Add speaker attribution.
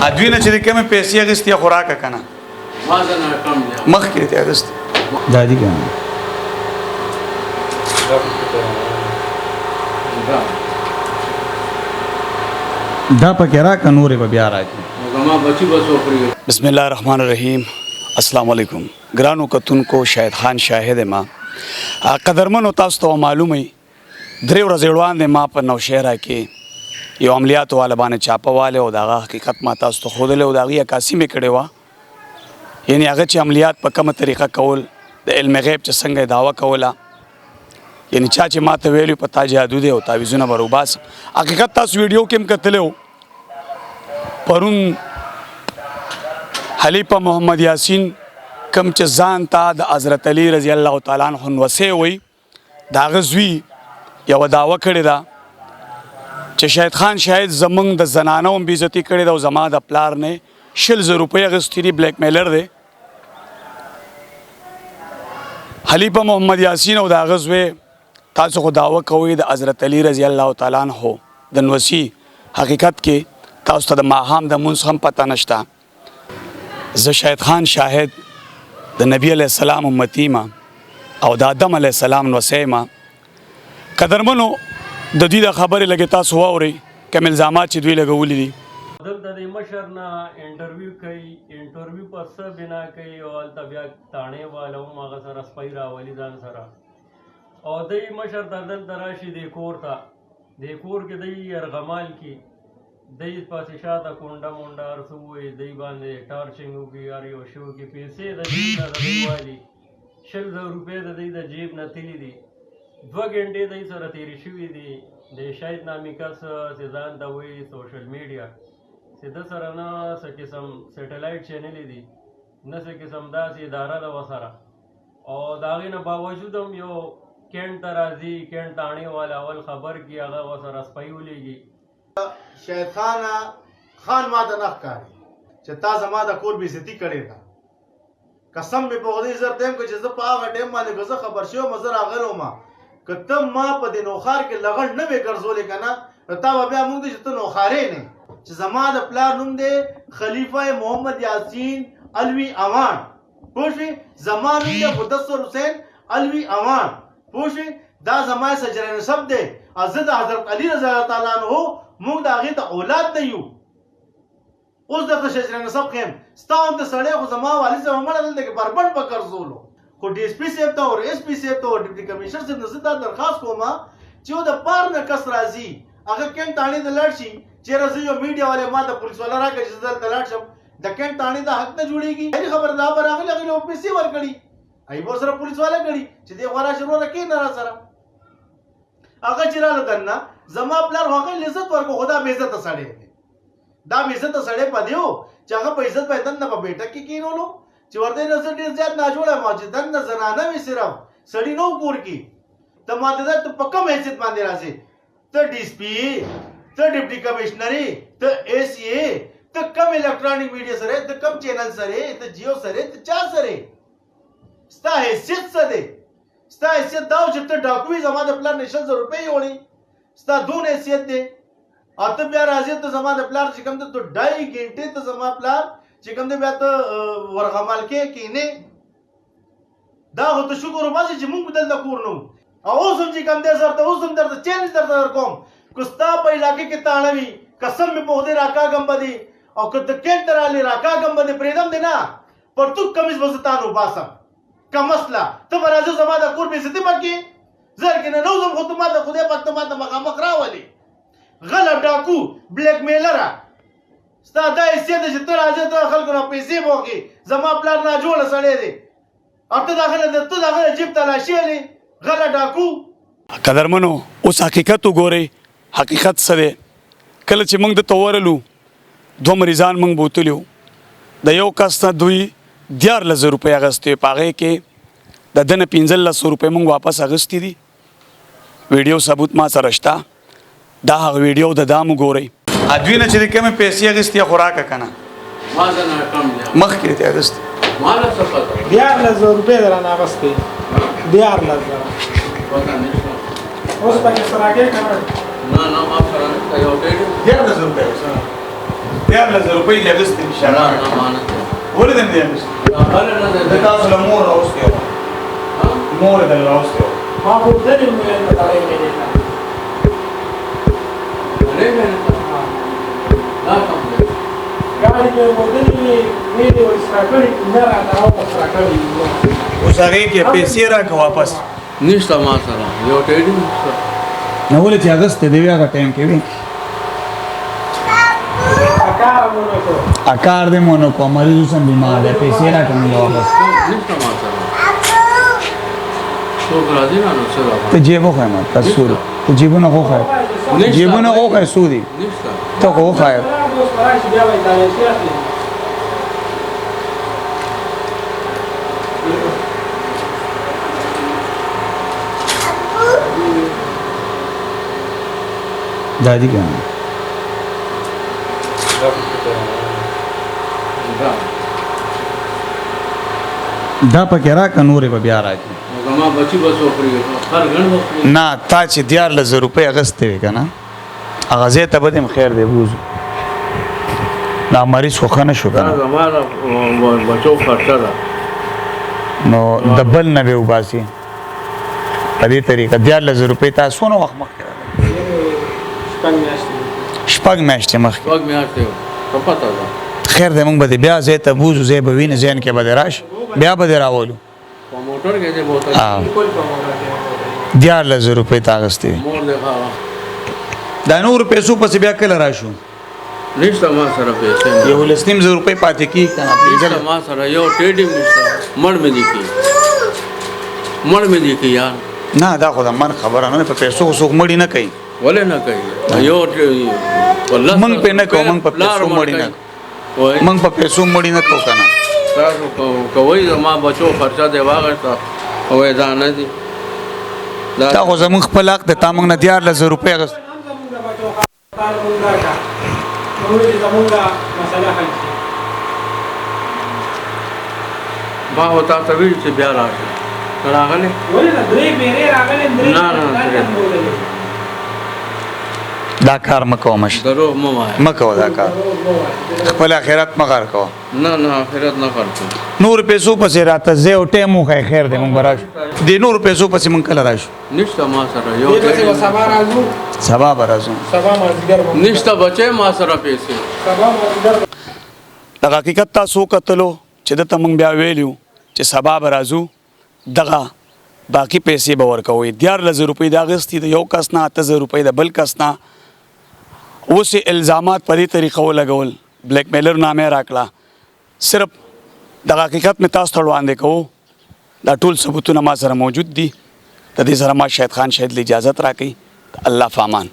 Speaker 1: دوی نه چې د کومې پیسې اخیستې خوراکه که نه مخکې دې اخیستې
Speaker 2: دا دي که نه دا پکې راکړه نورې به بیا راځي
Speaker 1: بسم الله الرحمن الرحیم السلام علیکم ګرانو کتونکو شاهد خان شاهد ما قدرمنو تاسو ته معلومه 3 ورځې وړاندې ما په نوشهره کې یو عملیات والا باندې چاپه واله او دغه حقیقت ما تاسو ته ښودلی او د هغې عکاسي مې کړې وه یعنې هغه چې عملیات په کومه طریقه کول د علم غیب چې څنګه یې دعوه کوله یعنې چا چې ما ته ویلي په تا جادو دی او تعویضونه به روباسم حقیقت تاسو ویډیو کې هم کتلی و پرون حلیفه محمد یاسین کم چې ځان ته د حضرت علی رضی الله تعالی عنه نوسی وی د هغه زوی یوه دعوه کړې ده چې شاهد خان شاهد زمونږ د زنانو هم بېعزتي کړې ده او زما د پلار نه 100,000 روپۍ اخیستي دي بلیک میلر دی حلیفه محمد یاسین او د هغه زوی تاسو خو دعوه کوئ د حضرت علی رضی الله تعالی عنه د نوسي حقیقت کې تاسو ته د ماښام د مونځ هم پته نشته زه شاهد خان شاهد د نبی علیه السلام امتی ما او د آدم علیه السلام نوسی ما قدرمنو د دوی د خبرې لږې تاسو واورئ کوم الزامات چې دوی لګولي دي
Speaker 3: دلته د مشر نه انټرویو کوي انټرویو په څه بنا کوي او هلته بیا تاڼې والا هم هغه سره سپی راولي ځان سره او دی مشر ته دلته راشي دې کور ته دې کور کې دی یرغمال کې دی پسې شاته کونډه مونډه هر څه ووایي دی باندې ټارچنګ وکړي هر یو شی وکړي پیسې د جیب نه د دی والي 100,000 روپۍ د دی د جیب نه تللي دي 2 غنټې دی سره تېرې شوي دي د شاید نامي کس چې ځان ته وایي سوشل میډیا چې ده سره نه څه قسم سیټلایټ چینلې دي نه څه قسم داسې اداره ده ورسره او د هغې نه باوجود هم یو کینټ ته راځي کینټ تاڼې والا اول خبر کړي هغه ورسره سپی ولیږي
Speaker 4: شاهد خان ما ته نه ښکاري چې تا زما د کور بېعزتي کړې ده قسم مې په خدای زر دیم که چې زه په هغه ټایم باندې که زه خبر شوی زه راغلی وم که ته ما په دې نوښار کې لغړ نه وې ګرځولی که نه نو تا به بیا موږ دی چې ته نوښارې نه چې زما د پلار نوم دی خلیفه محمد یاسین علوي اوان پوه شوې زما نوم دی مدثر حسین علوي اوان پوه شوې دا زما سجره نسب دی او زه د حضرت علی رضی الله تعالی عنه موږ د هغې ته اولاد نه یو اوس درته شجره نسب ښیم ستا غوندې سړی خو زما والي صاحب مړه دلته کې بربنډ به ګرځولو خو ډي ایس پي صاحب ته او ایس پي صاحب ته او ډپټي کمشنر صاحب نه زه دا درخواست کوم چې یو د پار نه کس راځي هغه کینټ تاڼې ته لاړ شي چېرې زه یو میډیا والی ما ته پولیس والا راکړه چې زه دلته لاړ شم د کینټ تاڼې د حق نه جوړېږي خبره دا به راغلي هغې له پیسې ورکړي هغې به ورسره پولیس والا کړي چې دې خوا راشه وروره کښېنه را سره هغه چې راله دننه زما پلار خو هغې عزت ورکړو خو دا بېعزته سړی دی دا بېعزته سړی په دې و چې هغه په عزت به یې دننه په بیټک کې کښېنولو چې ورته یې نظر ډېر زیات ناجوړه یم چې دننه زنانه وي صرف سړي نه و کور کې ته ما ته ته په کوم حیثیت باندې راځې ته ډي ایس پي ته ډپټي کمشنري ته اے سی اے ته کم الیکټرانیک میډیا سره ته کم چینل سره ته جیو سره ته چا سره ستا حیثیت څه دی ستا حیثیت دا و چې ته ډاکو وي زما د پلار نه 100,000 روپۍ وړي ستا دون حیثیت دی او ته بیا راځې ته زما د پلار چې کوم ته 2.5 غنټې ته زما پلار چې کوم دی بیا ته ورغمال کې کښېنې دا خو ته شکر وباسې چې مونږ به دلته کور نه وو او اوس هم چې کوم دی زه اوس هم درته چیلنج درته درکوم که ستا په علاقې کې تاڼه وي قسم مې په خدای راکاږم به دي او که ته کینټ ته رالې راکاږم به دې پرېږدم دی نه پرتوک کمیس به زه تا نه وباسم که مسله ته به راځې زما د کور بېعزتي به کړې زه هرکې نه وځم خو ته ما ته خدای پاک ته ما ته مخامخ راولې غله ډاکو بلیک میلره ستا دا حیثیت دی چې ته راځې ته خلکو نه پیسې به وکړې زما پلار ناجوړه سړی دی او ته د هغه جیب تلاشي هلې غله ډاکو
Speaker 1: قدرمنو اوس حقیقت وګورئ حقیقت څه دی کله چې موږ دلته ورغلو 2 مریضان موږ بوتلي وو د یو کس نه دوی 14,000 روپۍ اخیستې په هغې کې د ده نه 15,000 روپۍ موږ واپس اخیستې دي ویډیو ثبوت ما سره شته دا هغه ویډیو د دا هم وګورئ دوی نه چې د کومې پیسې اخیستې خوراکه که نه مخکې دې اخیستې
Speaker 5: 14,000 روپۍ در نه اخیستې 14,000 اوس پکې سره راکې که نه
Speaker 3: نه ما سره نه یو ډېر
Speaker 4: 14,000 روپۍ
Speaker 1: 14,000 روپۍ دې اخیستې دي
Speaker 6: نه
Speaker 1: شهرام
Speaker 6: نه مانه
Speaker 1: ولې دې نه دي اخیستې
Speaker 6: هغه نه
Speaker 1: د
Speaker 6: ده
Speaker 1: تاسو له مور راوستې وه مور یې درله راوستې وه
Speaker 5: ما بودلې مې نه تړې مې نه
Speaker 6: نه نه نه کوم
Speaker 5: ګاډي مې بودلې مې دې ورسره کړې نه راته ورسره کړې
Speaker 1: اوس هغې کې پیسې راکړه واپس
Speaker 6: نشته ما سره یو ټیډي نشته
Speaker 2: نو ولې چې اغستې دی هغه ټایم کې وي
Speaker 5: کار مونږ کو
Speaker 2: کار دې مونږ کو مریض سم بیمار دی پیسې راکړه موږ واپس
Speaker 6: نشته ما سره څوک راځي نه نو څه راځي
Speaker 2: ته جیب وخای ما تاسو ته جیبونه وخای جیبونه وخای سودی
Speaker 6: نشته
Speaker 2: ته وخای
Speaker 5: اوس راشي بیا وای دا شي اخلي
Speaker 2: دادی کنه دا پکې راکړه نورې به بیا راځي
Speaker 6: زما بچی بس وکړي هر غن وکړي
Speaker 2: نه تا چې 14,000 روپۍ اغستې وي که نه هغه ځای ته به دې هم خیر دی بوځو دا مریض خو ښه نه شو که نه
Speaker 6: زما بچو خرچه ده
Speaker 2: نو د بل نه به وباسي په دې طریقه 14,000 روپۍ تا څونه وخت مخکې راغلی شپږ میاشتې مخکې
Speaker 6: وګ مې آته په پتا ده
Speaker 2: خیر دی موږ به دې بیا ځای ته بوځو ځای به وینې ذهن کې به دې راشي بیا به دې راولو
Speaker 6: په موټر کې دې بوتل
Speaker 2: 14,000 روپۍ تا اغستې وي
Speaker 6: مور دې خا
Speaker 2: دا نور پیسو پسې بیا کله راشو
Speaker 6: نشته ما سره پیسې
Speaker 2: 1,500 روپۍ پاتې کېږي که نه
Speaker 6: نشته ما سره یو ټیډي نشته مړ مې دي کی یار
Speaker 2: نه دا خو د من خبره نه ده، په پیسو خو څوک مړي نه کوي
Speaker 6: ولې نه کوي یو والله
Speaker 2: موږ پې نه کوو موږ په پیسو مړي نه
Speaker 6: وای
Speaker 2: موږ په پیسو مړي نه کوو که نه
Speaker 6: تاسو کوی زما بچو خرچه دی واغسته او دا نه دي
Speaker 2: دا خو زموږ خپل حق دی تا موږ نه 14,000 روپۍ اخیست
Speaker 6: ما وتا ته وی چې بیا راځي راغله نه نه
Speaker 2: دا کار مه کوه مشر
Speaker 6: درو مو وای
Speaker 2: مه کوه دا کار خپل آخرت مه غر کوه
Speaker 6: نه نه آخرت نه خرڅ
Speaker 2: نور پیسو پسې راته ځای او ټایم وښایي خیر دی موږ به راشو دې نور پیسو پسې موږ کله راشو
Speaker 6: نشته ما سره یو
Speaker 5: سبا راځو
Speaker 2: سبا به راځو
Speaker 5: سبا مازدیګر
Speaker 6: نشته بچي ما سره پیسې
Speaker 5: سبا مازدیګر
Speaker 1: د حقیقت تاسو کتلو چې دته موږ بیا ویلیو چې سبا به راځو دغه باقي پیسې به ورکوئ 14,000 روپۍ د اخیستې د یو کس نه 8,000 روپۍ د بل کس نه اوس یې الزامات په دې طریقه ولګول بلیک میلر نامې راکړه صرف د حقیقت مې تاسو ته وړاندې کوو دا ټول ثبوتونه ما سره موجود دي د دې سره ما شاهد خان شاهد له اجازت راکړي الله فامان